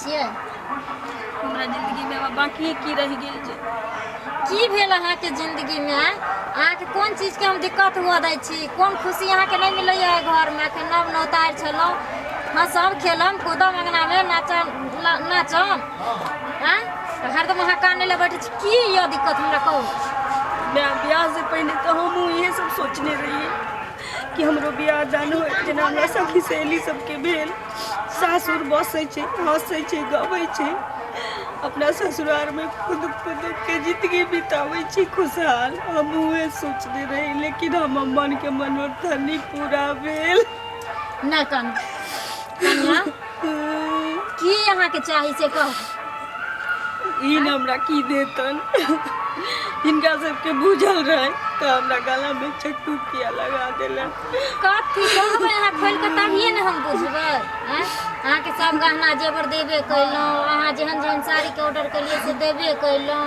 छियै? हमरा जिंदगी में अब बाकी की रह गेल छै? की भेल अहाँके जिंदगी में? अहाँके कोन चीज के हम दिक्कत हुआ दै छी? कोन खुशी अहाँके नहीं मिलैया घर में? के नव नौतार छलौं, हंसब खेलम कूदम अंगना में नाचम हाँ तो हरदम अहाँ काने ले बैठे छी। की ये दिक्कत हमरा कहू? मैं ब्याह से पहले तो हम ये सब सोचने रहिए कि हमरो ब्याह दान हो, जेना हमरा सखी सहेली सबके भेल। सासुर बसै छै, हंसै छै, गबै छै, अपना ससुराल में खुद के जिंदगी बिताबै छी खुशहाल। हम उहे सोचने रही, लेकिन हम मन के मनोरथ नहीं पूरा भेल। नहीं कन्या की अहाँके चाही से कहू? इन हमरा की देतन? इनका सबके बुझल रहे तो हमरा गला में चक्कू किया लगा देलन। कथी कहबै अहाँ खोल के तभिए ने हम बुझबै। अहाँके सब गहना जेवर देबे कैलहुँ, अहाँ जेहन जेहन साड़ी के ऑर्डर केलिए से देबे कैलहुँ,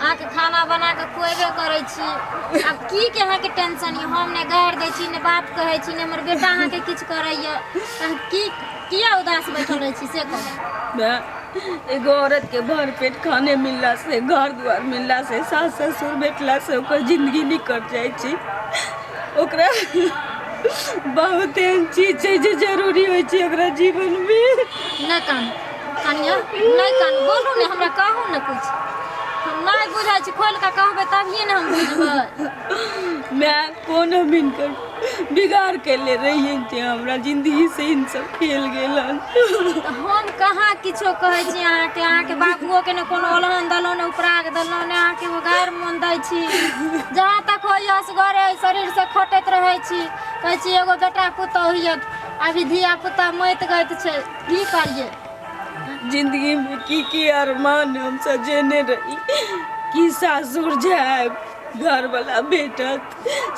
अहाँके खाना बना के खुएबे करै छी। अब की के अहाँके टेंशन ये? हम ने गारि दै छी ने बात कहै छी ने हमर बेटा अहाँके किछु करैया, की किया उदास बैठल रहै छी से कहू? एगो औरत के भर पेट खाने मिलला से, घर द्वार मिलला से, सास ससुर बैठला से ओकर जिंदगी नहीं कट जाए छी। ओकरा बहुत एहन चीज है जो जरूरी हो छै ओकरा जीवन में। नहीं कन्या नहीं बोलू ने हमरा, कहू ने कुछ। हम नहीं बुझाई छी, खोल के कहबै तभिए ने हम बुझबै। मैं कौन हम इनकर बिगाड़ के ले रही थे, हमरा जिंदगी से इन सब खेल गेलन। हम कहाँ किछो कहै छी अहाँके? अहाँके बाबुओ के ने कोनो ओलहन दलौ ने उपराग दलौ ने अहाँके वो गारि मन दै छी। जहाँ तक होइए असगरे शरीर से खटैत रहै छी। कहै छी एगो बेटा पुतौ होइए, अभी धिया पुता मति गइत छै, की करिए? जिंदगी में की अरमान हम सजेने रही कि सासुर जाए, घर वाला भेटत,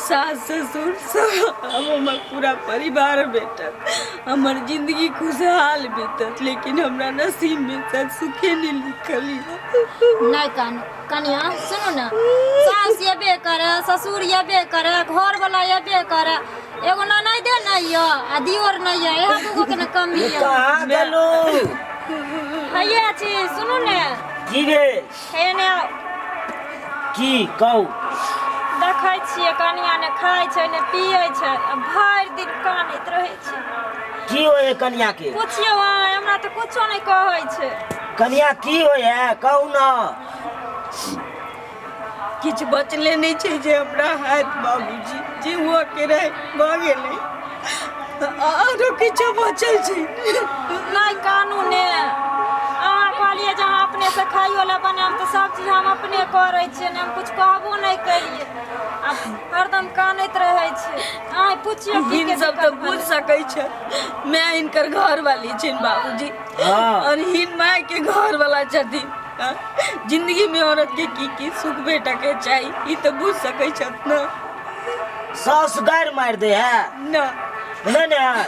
सास ससुर सब, हमर पूरा परिवार भेटत, हमर जिंदगी खुशहाल बीतत, लेकिन हमरा नसीब में शायद सुखे नहीं लिखल है। नहीं कन्या सुनू ना, सास येबे करे, ससुर येबे करे, घर वाला येबे करे, एगो ननैदे नहीं है आ दियोर नहीं है, एहा दूगो के न कमी है। कहाँ गेलू? हैया छी, सुनू ने। की रे? हे ने की कहू? देखै छियै कनिया ने खाइ छै ने पियै छै, भरि दिन कानैत रहै छै। की होय कन्या के? पूछियो हमरा तो कुछो नहीं कहै छै। कन्या की होय है कहू ना? किछ बचले नहीं छै जे हमरा हाथ बाबूजी जे हुआ के रहे भ गेलै, आरो किछो बचल छै? नहीं कानू ने, अहाँ कहलिए जे अहाँ अपने से खाइयो ला बनाम तो सब चीज हम अपने करै छियै ने, हम कुछ कहबो नहीं करिए। अब हरदम कानैत रहै छै। अहाँ पूछियो की के सब तो बुझ सकै छै, मैं इनकर घर वाली छिन बाबूजी, और हिन माय के घर वाला छथिन। जिंदगी में औरत के की सुख बेटा के चाहिए ई तो बुझ सकै छत ना। सास गारि मार दे है ना? नहीं ना,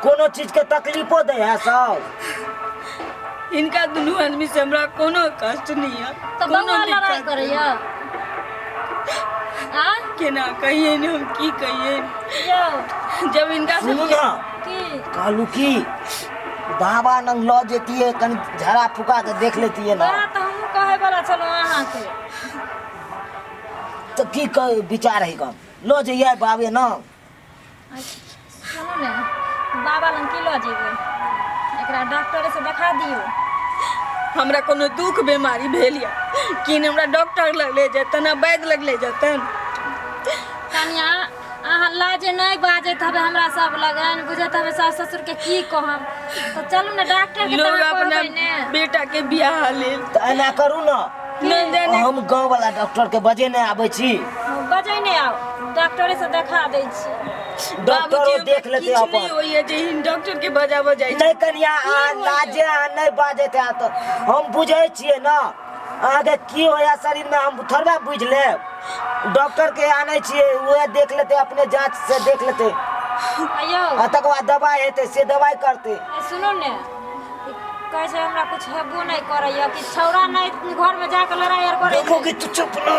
कोनो चीज के तकलीफो दे है सास? इनका दुनू आदमी से हमरा कोनो कष्ट नहीं है। तो बउआ लड़ाई करैया आ केना कहिए ने, हम की कहिए? यो जब इनका सुनू ना, की कहलू की बाबा नंग ल जेतिए, कनी झड़ा फुका के देख लेतिए ना। बात हम कहे वाला चलो अहाँ के, तो की कह विचार है कम लो जाइए बाबे ना? सुनू ने, बाबा लंग की ल जेबै? एकरा डॉक्टर से देखा दियो। हमरा कोनो दुख बीमारी भेल या कि हमरा डॉक्टर लग ले जेतन, वैद्य लग ले जेतन? कनिया अहाँ लाजे नहीं बाजैत हबे हमरा सब लगन, बुझत हबे सास ससुर के की कहब। तो चलू ने डॉक्टर के लोग तरफ अपना कहबै ने। बेटा के बियाह लेल तो एना करू ना, नहीं देने हम गाँव वाला डॉक्टर के बजे नहीं आबै छी, बजै नहीं आओ, डॉक्टरे से देखा दै छी। डॉक्टरो देख लेते किछ नहीं अपन। होइए जे इन डॉक्टर के बजाबो जाय छै। नहीं कनिया अहाँ लाजे अहाँ नहीं बाजैत है तो हम बुझे छिए ना अहाँके की होया शरीर में, हम थोड़ा बुझ लेब। डॉक्टर के आने छिए, वह देख लेते, अपने जांच से देख लेते, अयो आ तक बाद दवाई हेते से दवाई करते। सुनो ने, कहै छै हमरा कुछ हेबो नहीं करैया कि छौरा नहीं घर में जाके लड़ाई आर करे देखो कि तू चुप ना,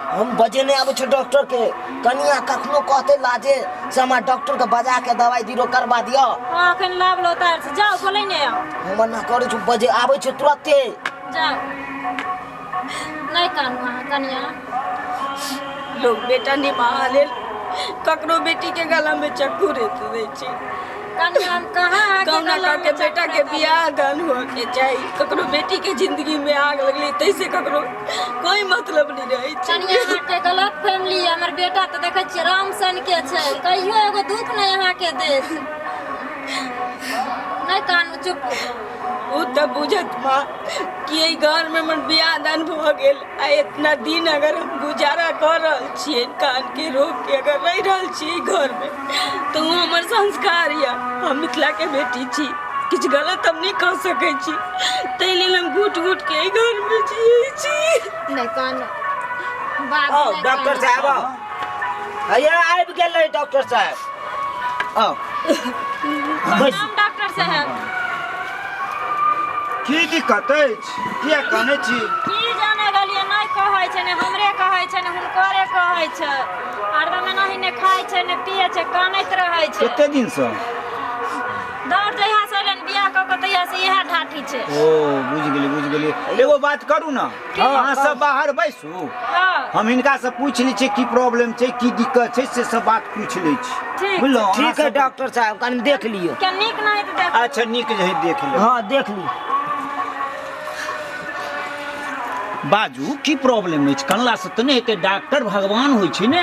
हम बजे नहीं आबे छ डॉक्टर के कनिया कखनो कहते लाजे से हमरा डॉक्टर के बजा के दवाई दिरो करवा दियो हाँ अखन लाभ लो तार से जाओ बोले ने हम ना करे छु बजे आबे छ तुरंते जाओ नहीं कानू अहाँ कनिया लोग बेटा निमाह लेल ककरो बेटी के गला में चक्कू रेत दै छै कनिया हम कहाँ आके कौना गला का के में बेटा के बियाह दान हो के चाहिए ककरो बेटी के जिंदगी में आग लगली तैसे ककरो कोई मतलब नहीं रहे कनिया अहाँ के गलत फैमिली है हमर बेटा तो देखे छियै राम सन के छै कहियो एगो दुख नहीं अहाँ के देत नहीं कानू चुप उ त बुझत माँ कि एहि घर में हमर बियाह दान भ गेल आ इतना दिन अगर हम गुजारा कर रहल छियै कान के रोग के अगर रह रहल छियै घर में तो वो हमर संस्कार या हम मिथिला के बेटी छी किछ गलत हम नहीं कर सकै छी तै लेल हम घुट घुट के एहि घर में जियै छी नहीं कानू ओ बाबू नहीं डॉक्टर कानू। साहब हैया आबि गेलै डॉक्टर साहब आओ प्रणाम डॉक्टर साहब की दिक्कत अछि किया कानै छी की जाने गलिए नहीं कहै छै ने हमरे कहै छै ने हुनकरे कहै छै हरदम नहीं ने खाइ छै ने पिए छै कानैत रहै छै कते दिन से दौड़ जहिया से एलन बियाह कऽ के तहिया से इएह ढाठी छै ओ बुझ गेली एगो बात करू ना अहाँ सब बाहर बैसू हाँ हम हिनका से पूछ लै छियै की प्रॉब्लम छै की दिक्कत छै से सब बात पूछ लै छी ठीक बुझलहुँ अहाँ ठीक है सब- डॉक्टर साहब कनि देख लियो क्या नीक नहीं तो देख अच्छा नीक जे देख लो हाँ देख ली बाजू की प्रॉब्लम अछि कनला से तऽ नहि हेतै डॉक्टर भगवान होइ छै ने